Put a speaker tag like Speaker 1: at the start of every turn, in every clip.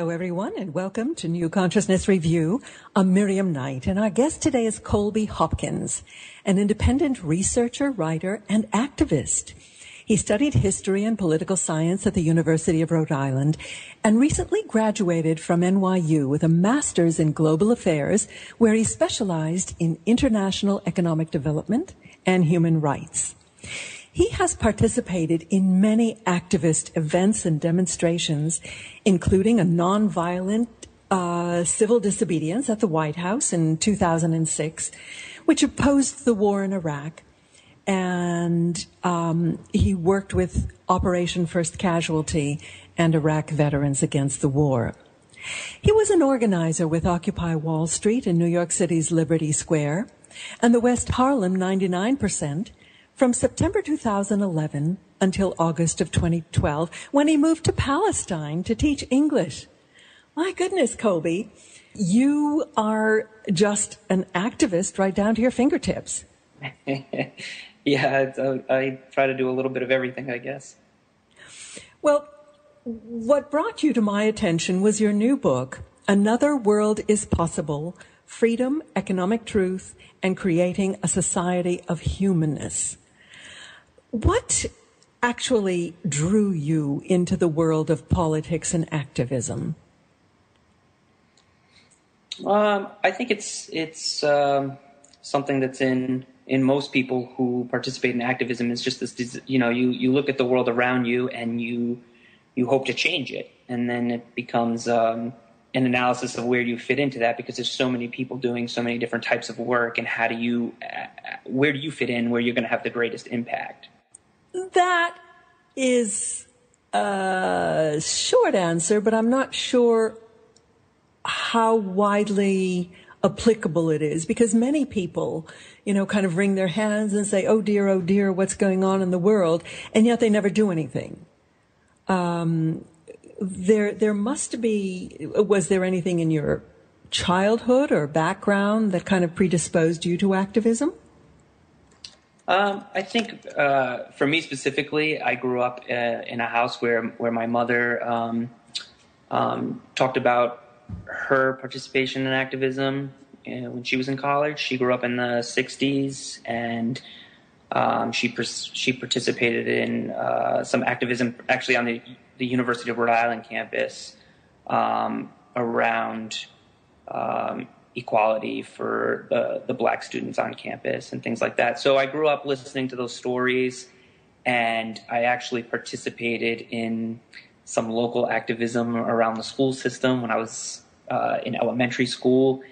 Speaker 1: Hello, everyone, and welcome to New Consciousness Review. I'm Miriam Knight, and our guest today is Colby Hopkins, an independent researcher, writer, and activist. He studied history and political science at the University of Rhode Island and recently graduated from NYU with a master's in global affairs, where he specialized in international economic development and human rights. He has participated in many activist events and demonstrations, including a nonviolent civil disobedience at the White House in 2006, which opposed the war in Iraq. And he worked with Operation First Casualty and Iraq Veterans Against the War. He was an organizer with Occupy Wall Street in New York City's Liberty Square and the West Harlem 99%, from September 2011 until August of 2012, when he moved to Palestine to teach English. My goodness, Colby, you are just an activist right down to your fingertips.
Speaker 2: Yeah, I try to do a little bit of everything, I guess.
Speaker 1: Well, what brought you to my attention was your new book, Another World is Possible: Freedom, Economic Truth, and Creating a Society of Humanness. What actually drew you into the world of politics and activism?
Speaker 2: I think it's something that's in most people who participate in activism. It's just this, you look at the world around you and you hope to change it, and then it becomes an analysis of where you fit into that, because there's so many people doing so many different types of work, and where do you fit in where you're going to have the greatest impact?
Speaker 1: That is a short answer, but I'm not sure how widely applicable it is, because many people, kind of wring their hands and say, oh dear, what's going on in the world? And yet they never do anything. There must be, was there anything in your childhood or background that kind of predisposed you to activism?
Speaker 2: I think for me specifically, I grew up in a house where my mother talked about her participation in activism when she was in college. She grew up in the 60s, and she participated in some activism actually on the University of Rhode Island campus around equality for the black students on campus and things like that. So I grew up listening to those stories, and I actually participated in some local activism around the school system when I was in elementary school.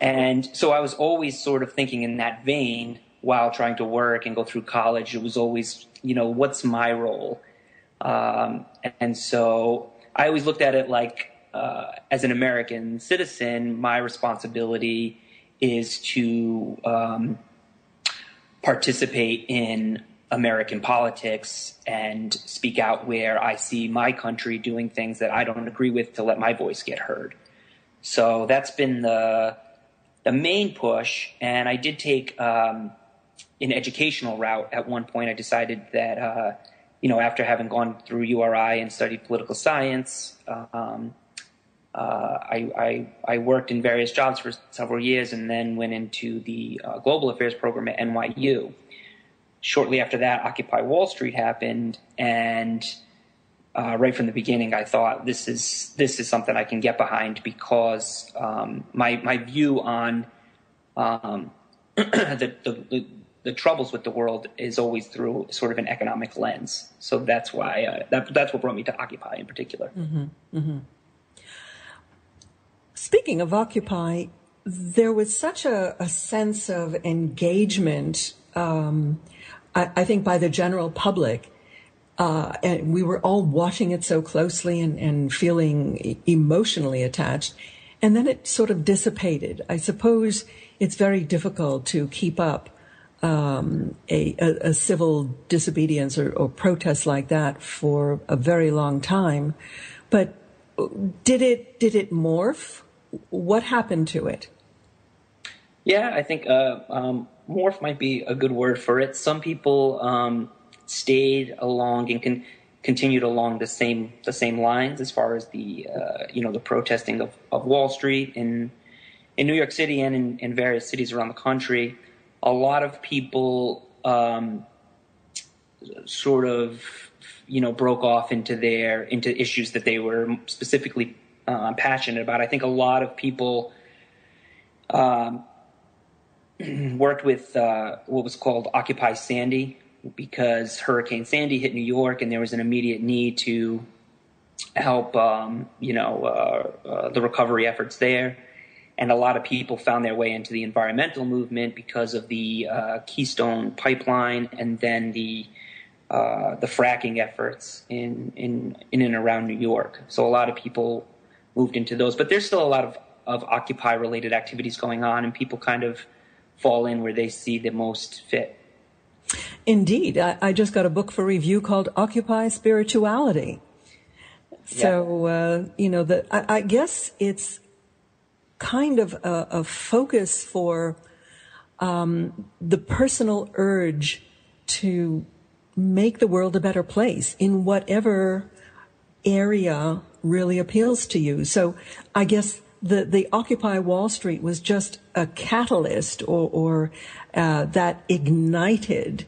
Speaker 2: And so I was always sort of thinking in that vein while trying to work and go through college. It was always, what's my role? And so I always looked at it like, as an American citizen, my responsibility is to participate in American politics and speak out where I see my country doing things that I don't agree with, to let my voice get heard. So that's been the main push. And I did take an educational route at one point. I decided that, after having gone through URI and studied political science, I worked in various jobs for several years, and then went into the global affairs program at NYU. Shortly after that, Occupy Wall Street happened, and right from the beginning, I thought this is something I can get behind, because my view on the troubles with the world is always through sort of an economic lens. So that's why that's what brought me to Occupy in particular.
Speaker 1: Mm-hmm. Mm-hmm. Speaking of Occupy, there was such a sense of engagement, I think, by the general public. And we were all watching it so closely and feeling emotionally attached. And then it sort of dissipated. I suppose it's very difficult to keep up a civil disobedience or protest like that for a very long time. But did it morph? What happened to it?
Speaker 2: Yeah, I think morph might be a good word for it. Some people stayed along and continued along the same lines as far as the the protesting of Wall Street in New York City and in various cities around the country. A lot of people sort of broke off into issues that they were specifically passionate about. I think a lot of people worked with what was called Occupy Sandy, because Hurricane Sandy hit New York and there was an immediate need to help the recovery efforts there. And a lot of people found their way into the environmental movement because of the Keystone Pipeline and then the fracking efforts in and around New York. So a lot of people moved into those. But there's still a lot of Occupy-related activities going on, and people kind of fall in where they see the most fit.
Speaker 1: Indeed. I just got a book for review called Occupy Spirituality. So, I guess it's kind of a focus for the personal urge to make the world a better place in whatever area really appeals to you. So I guess the Occupy Wall Street was just a catalyst or that ignited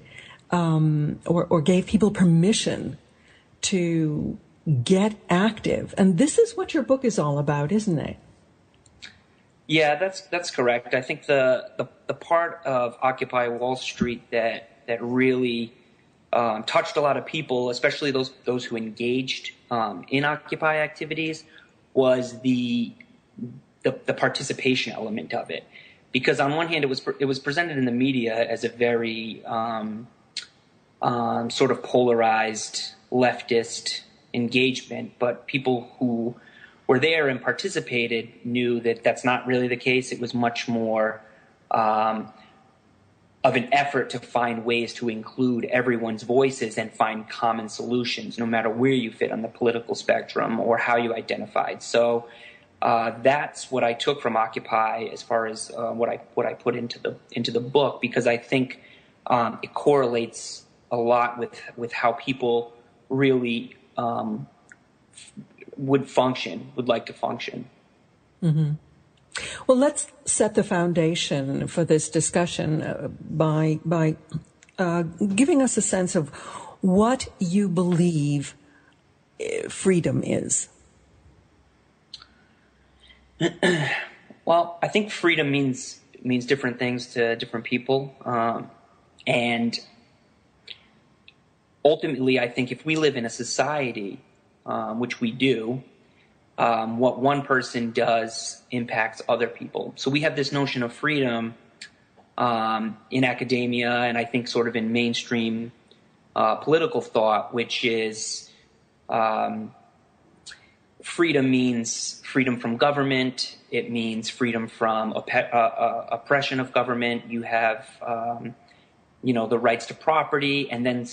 Speaker 1: or gave people permission to get active. And this is what your book is all about, isn't it?
Speaker 2: Yeah, that's correct. I think the part of Occupy Wall Street that really touched a lot of people, especially those who engaged in Occupy activities, was the participation element of it. Because on one hand, it was presented in the media as a very sort of polarized leftist engagement, but people who were there and participated knew that that's not really the case. It was much more of an effort to find ways to include everyone's voices and find common solutions, no matter where you fit on the political spectrum or how you identified. So that's what I took from Occupy as far as what I put into the book, because I think it correlates a lot with how people really would like to function.
Speaker 1: Mm-hmm. Well, let's set the foundation for this discussion by giving us a sense of what you believe freedom is.
Speaker 2: Well, I think freedom means different things to different people, and ultimately, I think if we live in a society, which we do, what one person does impacts other people. So we have this notion of freedom in academia, and I think sort of in mainstream political thought, which is freedom means freedom from government. It means freedom from oppression of government. You have the rights to property, and then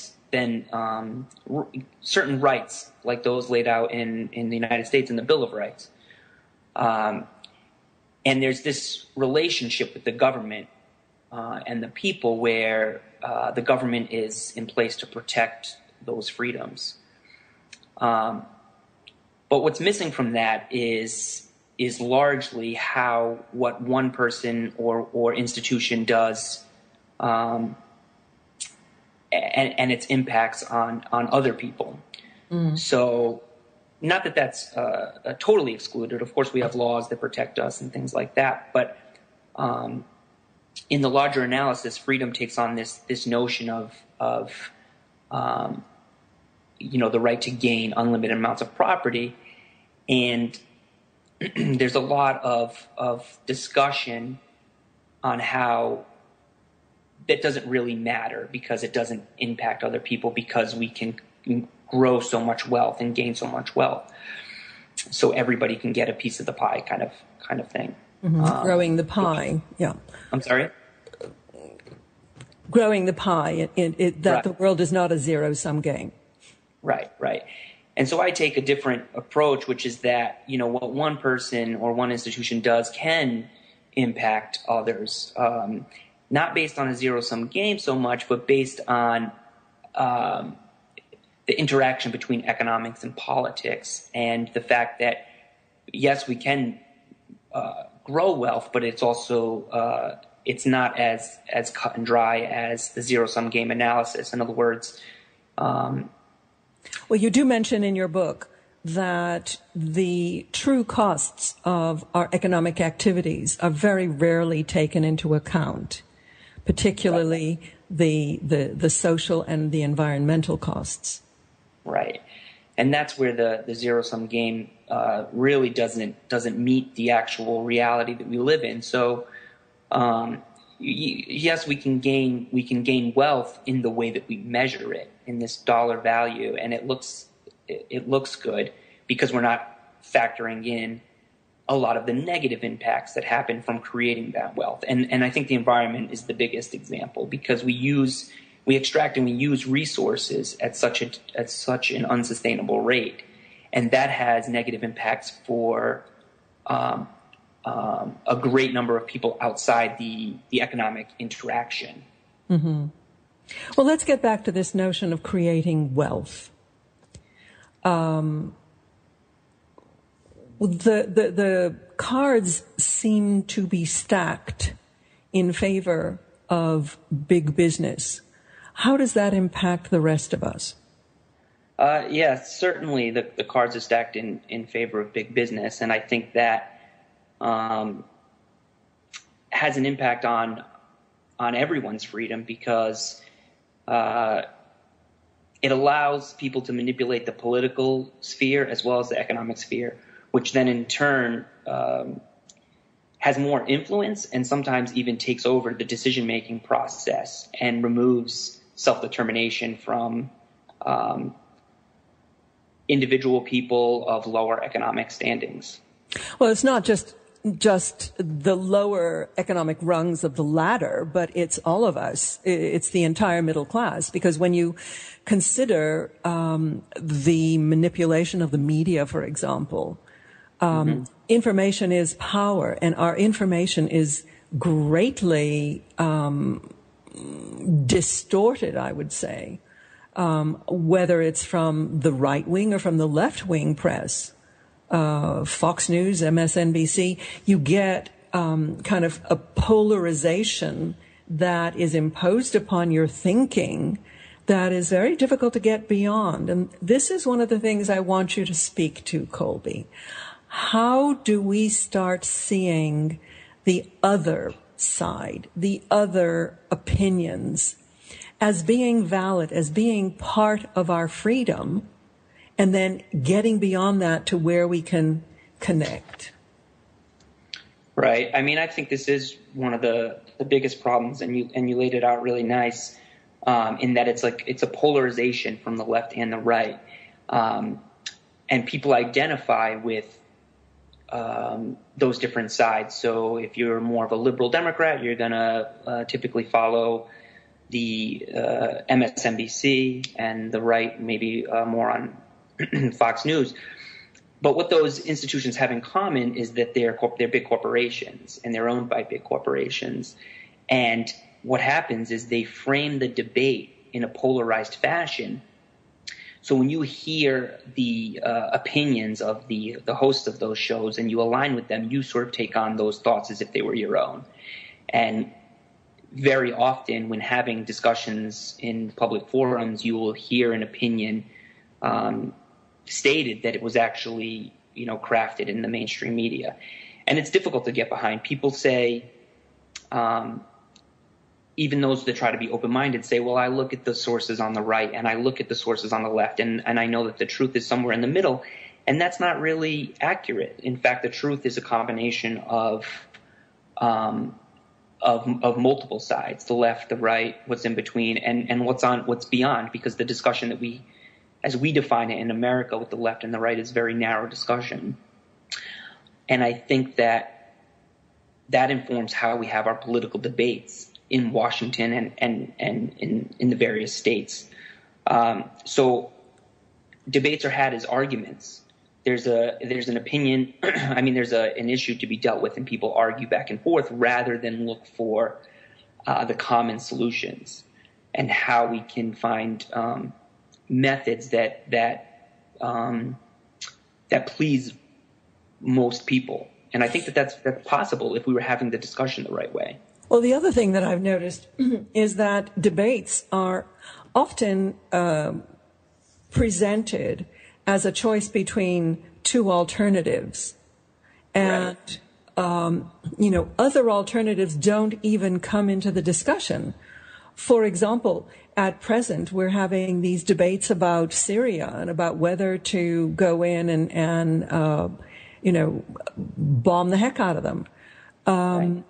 Speaker 2: certain rights like those laid out in the United States in the Bill of Rights. And there's this relationship with the government and the people where the government is in place to protect those freedoms. But what's missing from that is largely what one person or institution does and its impacts on other people. Mm. So not that that's totally excluded. Of course, we have laws that protect us and things like that. But in the larger analysis, freedom takes on this notion of the right to gain unlimited amounts of property. And there's a lot of discussion on how that doesn't really matter because it doesn't impact other people, because we can grow so much wealth and gain so much wealth, so everybody can get a piece of the pie, kind of thing.
Speaker 1: Mm-hmm. Growing the pie, yeah.
Speaker 2: I'm sorry.
Speaker 1: Growing the pie, that right. The world is not a zero-sum game.
Speaker 2: Right. And so I take a different approach, which is that what one person or one institution does can impact others. Not based on a zero-sum game so much, but based on the interaction between economics and politics, and the fact that, yes, we can grow wealth, but it's also it's not as cut and dry as the zero-sum game analysis. In other words,
Speaker 1: well, you do mention in your book that the true costs of our economic activities are very rarely taken into account, particularly the social and the environmental costs. Right.
Speaker 2: And that's where the zero-sum game really doesn't meet the actual reality that we live in. So, yes, we can gain wealth in the way that we measure it, in this dollar value, and it looks good because we're not factoring in a lot of the negative impacts that happen from creating that wealth. And I think the environment is the biggest example, because we extract and we use resources at such an unsustainable rate, and that has negative impacts for a great number of people outside the economic interaction.
Speaker 1: Mm-hmm. Well, let's get back to this notion of creating wealth. The cards seem to be stacked in favor of big business. How does that impact the rest of us?
Speaker 2: Yes, certainly the cards are stacked in favor of big business, and I think that has an impact on everyone's freedom, because it allows people to manipulate the political sphere as well as the economic sphere, which then in turn has more influence and sometimes even takes over the decision-making process and removes self-determination from individual people of lower economic standings.
Speaker 1: Well, it's not just the lower economic rungs of the ladder, but it's all of us. It's the entire middle class, because when you consider the manipulation of the media, for example, information is power, and our information is greatly distorted, I would say, whether it's from the right wing or from the left wing press. Fox News, MSNBC, you get kind of a polarization that is imposed upon your thinking that is very difficult to get beyond. And this is one of the things I want you to speak to, Colby. How do we start seeing the other side, the other opinions, as being valid, as being part of our freedom, and then getting beyond that to where we can connect?
Speaker 2: Right. I mean, I think this is one of the biggest problems, and you laid it out really nice, in that it's a polarization from the left and the right, and people identify with those different sides. So if you're more of a liberal Democrat, you're going to typically follow the MSNBC, and the right maybe more on Fox News. But what those institutions have in common is that they're big corporations, and they're owned by big corporations. And what happens is they frame the debate in a polarized fashion. So when you hear the opinions of the hosts of those shows and you align with them, you sort of take on those thoughts as if they were your own. And very often when having discussions in public forums, you will hear an opinion stated that it was actually, crafted in the mainstream media. And it's difficult to get behind. People say, even those that try to be open-minded say, well, I look at the sources on the right and I look at the sources on the left, and I know that the truth is somewhere in the middle. And that's not really accurate. In fact, the truth is a combination of multiple sides, the left, the right, what's in between, and what's beyond, because the discussion that as we define it in America with the left and the right is very narrow discussion. And I think that informs how we have our political debates in Washington and in the various states. So debates are had as arguments. There's an opinion. I mean, there's an issue to be dealt with, and people argue back and forth rather than look for the common solutions and how we can find methods that please most people. And I think that's possible if we were having the discussion the right way.
Speaker 1: Well, the other thing that I've noticed is that debates are often presented as a choice between two alternatives. And,
Speaker 2: Right.
Speaker 1: Other alternatives don't even come into the discussion. For example, at present, we're having these debates about Syria and about whether to go in and bomb the heck out of them.
Speaker 2: Right.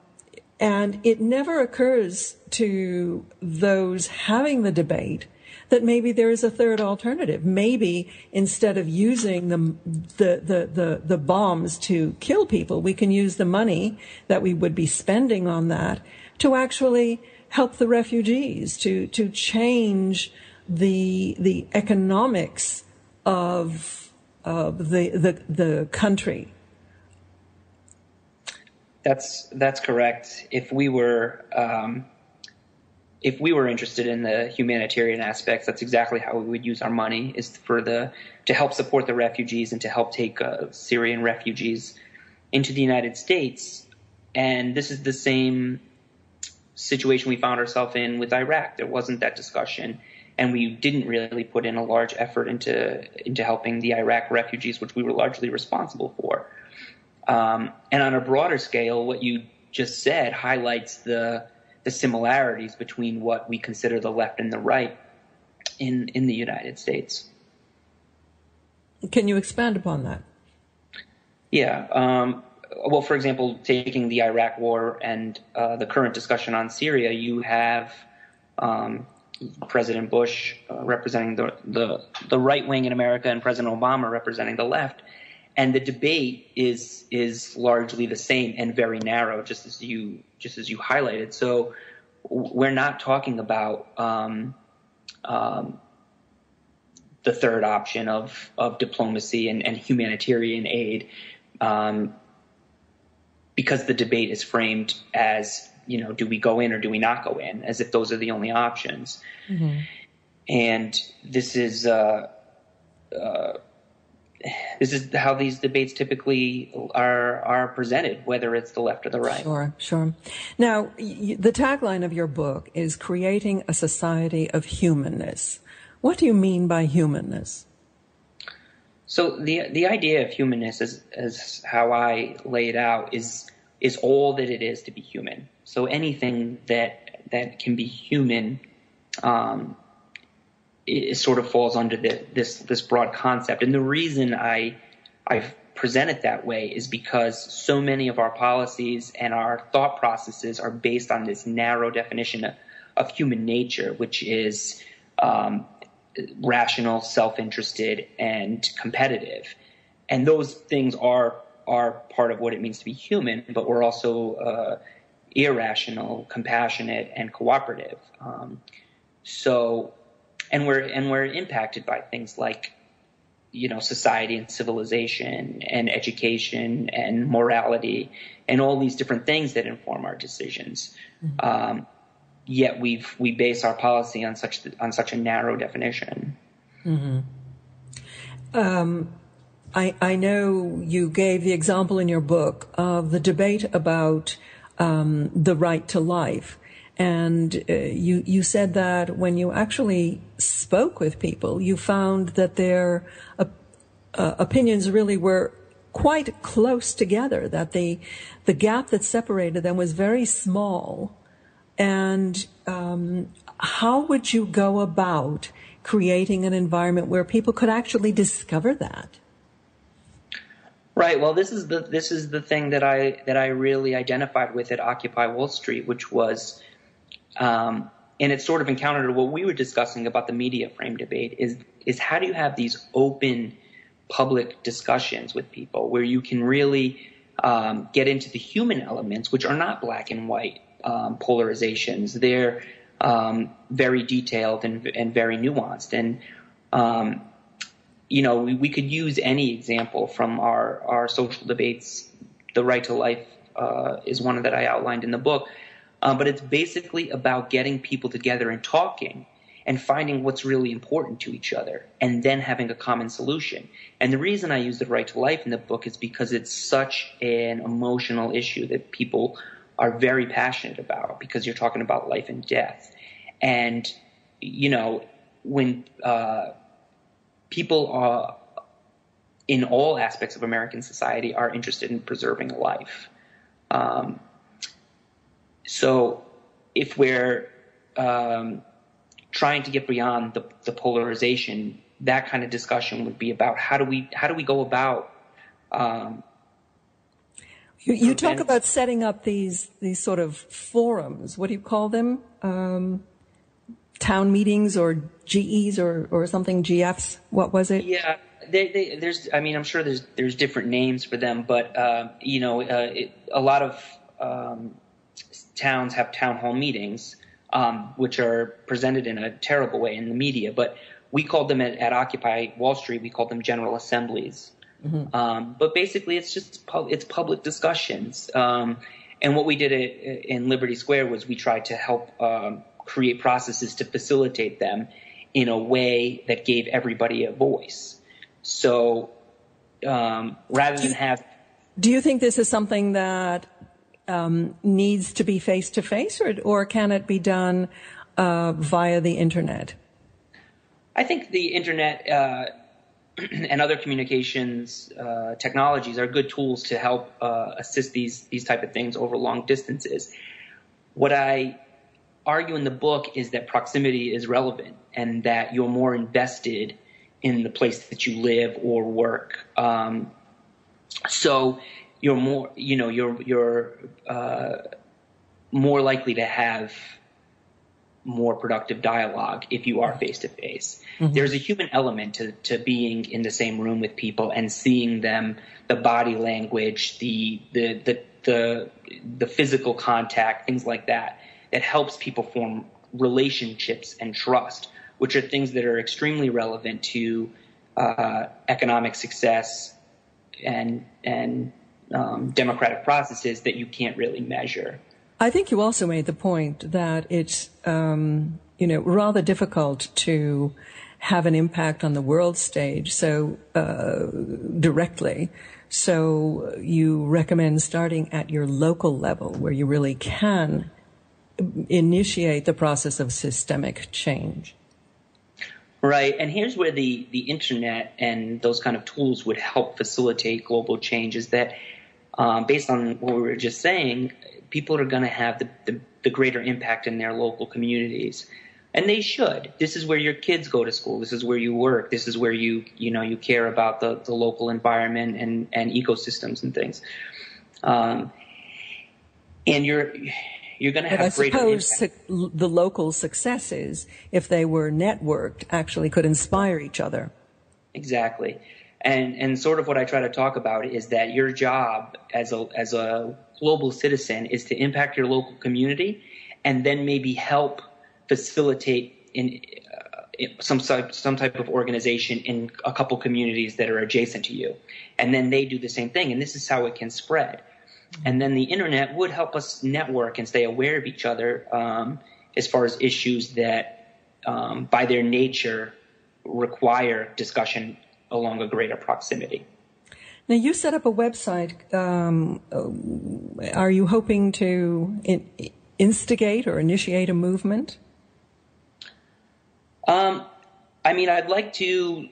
Speaker 1: And it never occurs to those having the debate that maybe there is a third alternative. Maybe instead of using the bombs to kill people, we can use the money that we would be spending on that to actually help the refugees, to change the economics of the country.
Speaker 2: That's correct. If we were interested in the humanitarian aspects, that's exactly how we would use our money, is to help support the refugees and to help take Syrian refugees into the United States. And this is the same situation we found ourselves in with Iraq. There wasn't that discussion, and we didn't really put in a large effort into helping the Iraq refugees, which we were largely responsible for. And on a broader scale, what you just said highlights the similarities between what we consider the left and the right in the United States.
Speaker 1: Can you expand upon that?
Speaker 2: Yeah. Well, for example, taking the Iraq War and the current discussion on Syria, you have President Bush representing the right wing in America and President Obama representing the left. And the debate is largely the same and very narrow, just as you highlighted. So we're not talking about the third option of diplomacy and humanitarian aid, because the debate is framed as, do we go in or do we not go in, as if those are the only options. Mm-hmm. And this is how these debates typically are presented, whether it's the left or the right.
Speaker 1: Sure. Now, the tagline of your book is creating a society of humanness. What do you mean by humanness?
Speaker 2: So the idea of humanness, as how I lay it out, is all that it is to be human. So anything that can be human, it sort of falls under this broad concept. And the reason I've present it that way is because so many of our policies and our thought processes are based on this narrow definition of human nature, which is rational, self-interested, and competitive. And those things are part of what it means to be human, but we're also irrational, compassionate, and cooperative. And we're impacted by things like, society and civilization and education and morality and all these different things that inform our decisions. Mm-hmm. Yet we base our policy on such a narrow definition.
Speaker 1: Mm-hmm. I know you gave the example in your book of the debate about the right to life. And you said that when you actually spoke with people, you found that their opinions really were quite close together, that the gap that separated them was very small. And how would you go about creating an environment where people could actually discover that?
Speaker 2: Right. Well, this is the thing that I really identified with at Occupy Wall Street, which was, and it sort of encountered what we were discussing about the media frame debate, is how do you have these open public discussions with people where you can really get into the human elements, which are not black and white polarizations. They're very detailed and very nuanced. And we could use any example from our social debates. The right to life is one that I outlined in the book. But it's basically about getting people together and talking and finding what's really important to each other, and then having a common solution. And the reason I use the right to life in the book is because it's such an emotional issue that people are very passionate about, because you're talking about life and death. And, when people are in all aspects of American society are interested in preserving life. So if we're trying to get beyond the polarization, that kind of discussion would be about how do we go about.
Speaker 1: You talk about setting up these sort of forums. What do you call them? Town meetings or GEs or something? GFs? What was it?
Speaker 2: Yeah, there's. I mean, I'm sure there's different names for them, but a lot of towns have town hall meetings, which are presented in a terrible way in the media. But we called them at Occupy Wall Street. We called them General Assemblies. Mm-hmm. But basically, it's just it's public discussions. And what we did in Liberty Square was we tried to help create processes to facilitate them in a way that gave everybody a voice. So rather than have...
Speaker 1: Do you think this is something that needs to be face-to-face, or can it be done via the Internet?
Speaker 2: I think the Internet and other communications technologies are good tools to help assist these type of things over long distances. What I argue in the book is that proximity is relevant, and that you're more invested in the place that you live or work. So you're more, you're more likely to have more productive dialogue if you are face to face. There's a human element to being in the same room with people and seeing them, the body language, the physical contact, things like that. That helps people form relationships and trust, which are things that are extremely relevant to economic success and democratic processes that you can't really measure.
Speaker 1: I think you also made the point that it's rather difficult to have an impact on the world stage so directly. So you recommend starting at your local level, where you really can initiate the process of systemic change.
Speaker 2: Right. And here's where the Internet and those kind of tools would help facilitate global change, is that based on what we were just saying, people are going to have the greater impact in their local communities. And they should. This is where your kids go to school. This is where you work. This is where you care about the local environment and ecosystems and things. And you're going to have greater impact.
Speaker 1: I suppose the local successes, if they were networked, actually could inspire each other.
Speaker 2: Exactly. And sort of what I try to talk about is that your job as a global citizen is to impact your local community, and then maybe help facilitate in some type of organization in a couple communities that are adjacent to you. And then they do the same thing, and this is how it can spread. And then the Internet would help us network and stay aware of each other as far as issues that by their nature require discussion along a greater proximity.
Speaker 1: Now, you set up a website. Are you hoping to instigate or initiate a movement?
Speaker 2: I mean, I'd like to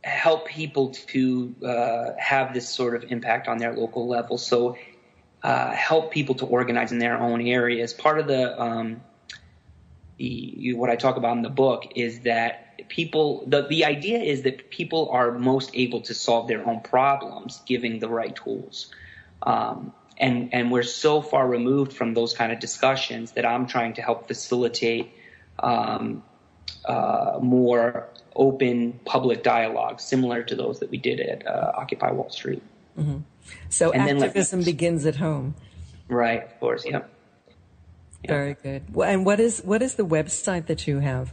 Speaker 2: help people to have this sort of impact on their local level. So help people to organize in their own areas. Part of what I talk about in the book is that the idea is that people are most able to solve their own problems given the right tools. And we're so far removed from those kind of discussions that I'm trying to help facilitate more open public dialogue, similar to those that we did at Occupy Wall Street.
Speaker 1: Mm-hmm. So activism begins at home.
Speaker 2: Right, of course, yeah.
Speaker 1: Very good. And what is the website that you have?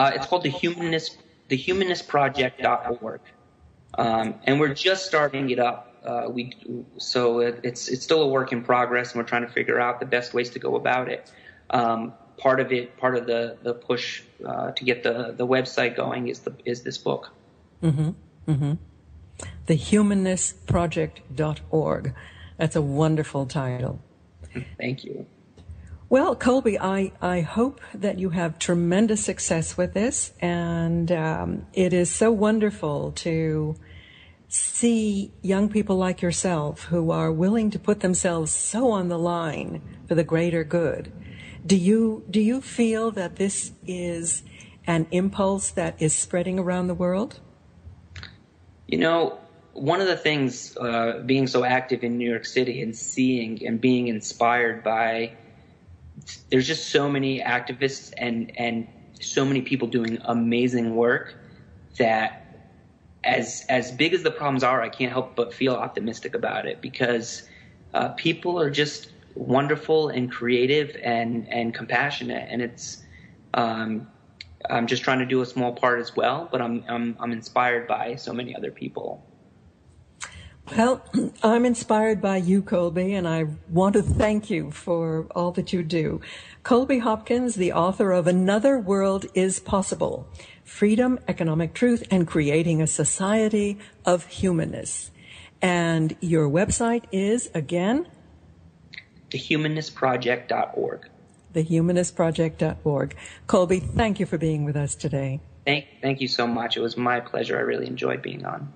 Speaker 2: It's called humanenessproject.org. And we're just starting it up. So it's still a work in progress, and we're trying to figure out the best ways to go about it. part of the push to get the website going is this book.
Speaker 1: Mm-hmm. Mm-hmm. Thehumanenessproject.org. That's a wonderful title.
Speaker 2: Thank you.
Speaker 1: Well, Colby, I hope that you have tremendous success with this, and it is so wonderful to see young people like yourself who are willing to put themselves so on the line for the greater good. Do you feel that this is an impulse that is spreading around the world?
Speaker 2: You know, one of the things, being so active in New York City and seeing and being inspired by, there's just so many activists and so many people doing amazing work that as big as the problems are, I can't help but feel optimistic about it, because people are just wonderful and creative and compassionate, and it's I'm just trying to do a small part as well, but I'm inspired by so many other people.
Speaker 1: Well, I'm inspired by you, Colby, and I want to thank you for all that you do. Colby Hopkins, the author of Another World is Possible: Freedom, Economic Truth, and Creating a Society of Humanness. And your website is, again?
Speaker 2: thehumanenessproject.org.
Speaker 1: thehumanenessproject.org. Colby, thank you for being with us today.
Speaker 2: Thank you so much. It was my pleasure. I really enjoyed being on.